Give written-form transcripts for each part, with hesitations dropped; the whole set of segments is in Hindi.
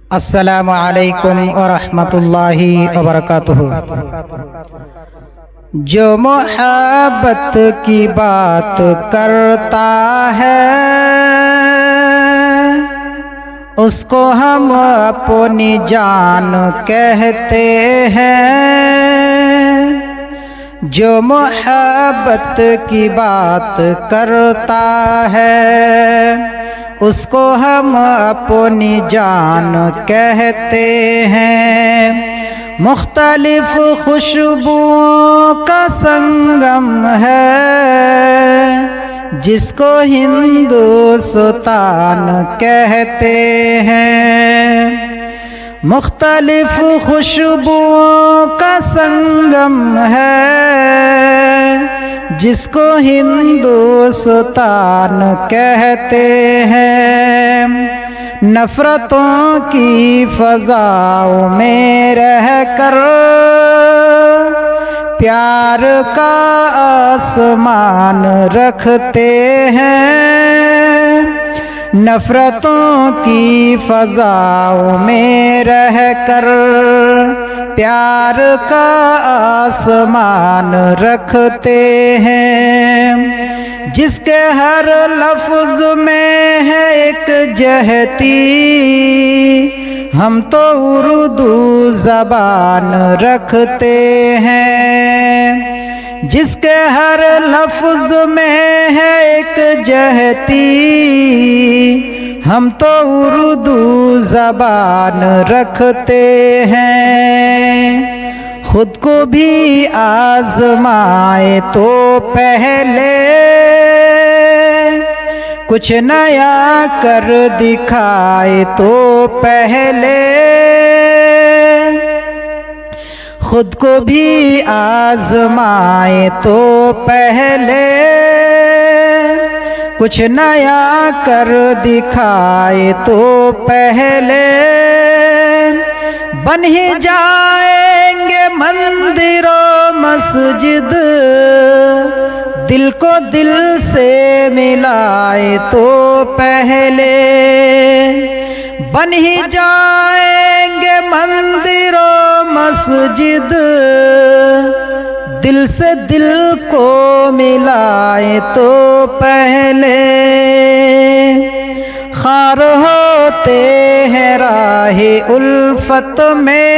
अस्सलामु अलैकुम व रहमतुल्लाहि व बरकातुहू। जो मोहब्बत की बात करता है उसको हम अपनी जान कहते हैं। जो मोहब्बत की बात करता है उसको हम अपनी जान कहते हैं। मुख्तलिफ खुशबुओं का संगम है जिसको हिंदुस्तान कहते हैं। मुख्तलिफ खुशबुओं का संगम है जिसको हिंदुस्तान कहते हैं। नफरतों की फ़ज़ाओं में रहकर प्यार का आसमान रखते हैं। नफरतों की फ़ज़ाओं में रहकर प्यार का आसमान रखते हैं। जिसके हर लफ्ज़ में है एक जहती हम तो उर्दू ज़बान रखते हैं। जिसके हर लफ्ज़ में है एक जहती हम तो उर्दू ज़बान रखते हैं। खुद को भी आज़माए तो पहले कुछ नया कर दिखाए तो पहले खुद को भी आज़माए तो पहले कुछ नया कर दिखाए तो पहले बन ही जाएंगे मंदिरों मस्जिद दिल को दिल से मिलाए तो पहले बन ही जाएंगे मंदिरों मस्जिद दिल से दिल को मिलाए तो पहले खार होते हैं राहे उल्फत में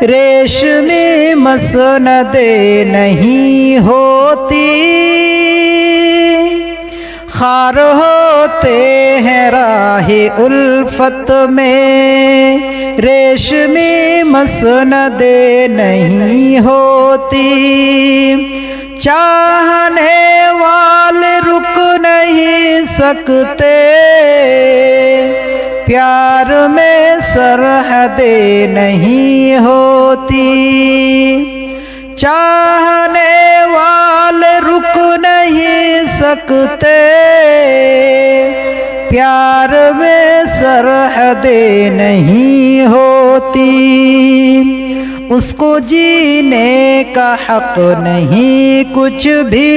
रेशमी मसनदे नहीं होती। खार होते हैं राहे उल्फत में रेशमी मसनदे नहीं होती। चाहने वाले रुक नहीं सकते प्यार में सरहदें नहीं होती। चाहने वाले रुक नहीं सकते प्यार में सरहदें नहीं होती। उसको जीने का हक नहीं कुछ भी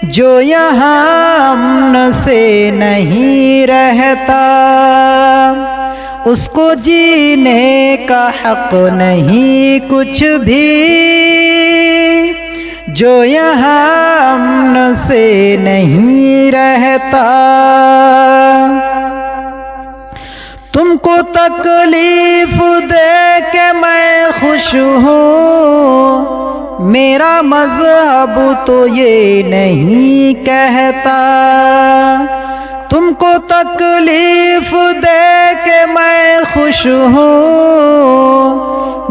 जो यहाँ अमन से नहीं रहता। उसको जीने का हक नहीं कुछ भी जो यहाँ अमन से नहीं रहता। तुमको तकलीफ दे के मैं खुश हूँ मेरा मज़हब तो ये नहीं कहता। तुमको तकलीफ दे के मैं खुश हूँ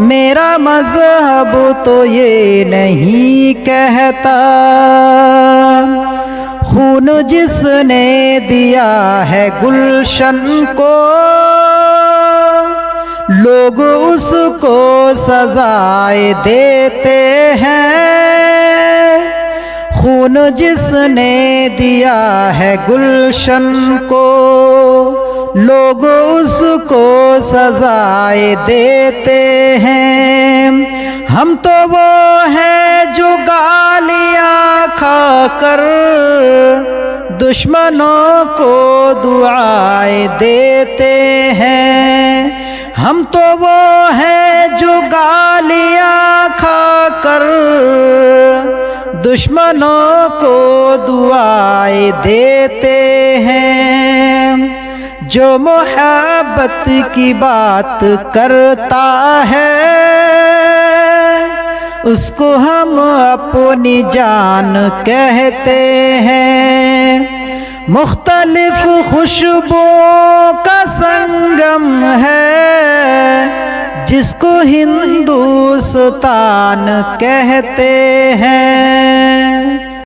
मेरा मज़हब तो ये नहीं कहता। खून जिसने दिया है गुलशन को लोग उसको सजाए देते हैं। खून जिसने दिया है गुलशन को लोग उसको सजाए देते हैं। हम तो वो हैं जो गालियाँ खाकर दुश्मनों को दुआएं देते हैं। हम तो वो हैं जो गालियाँ खाकर दुश्मनों को दुआएं देते हैं। जो मोहब्बत की बात करता है उसको हम अपनी जान कहते हैं। मुख्तलिफ खुशबुओं का संगम है जिसको हिंदुस्तान कहते हैं।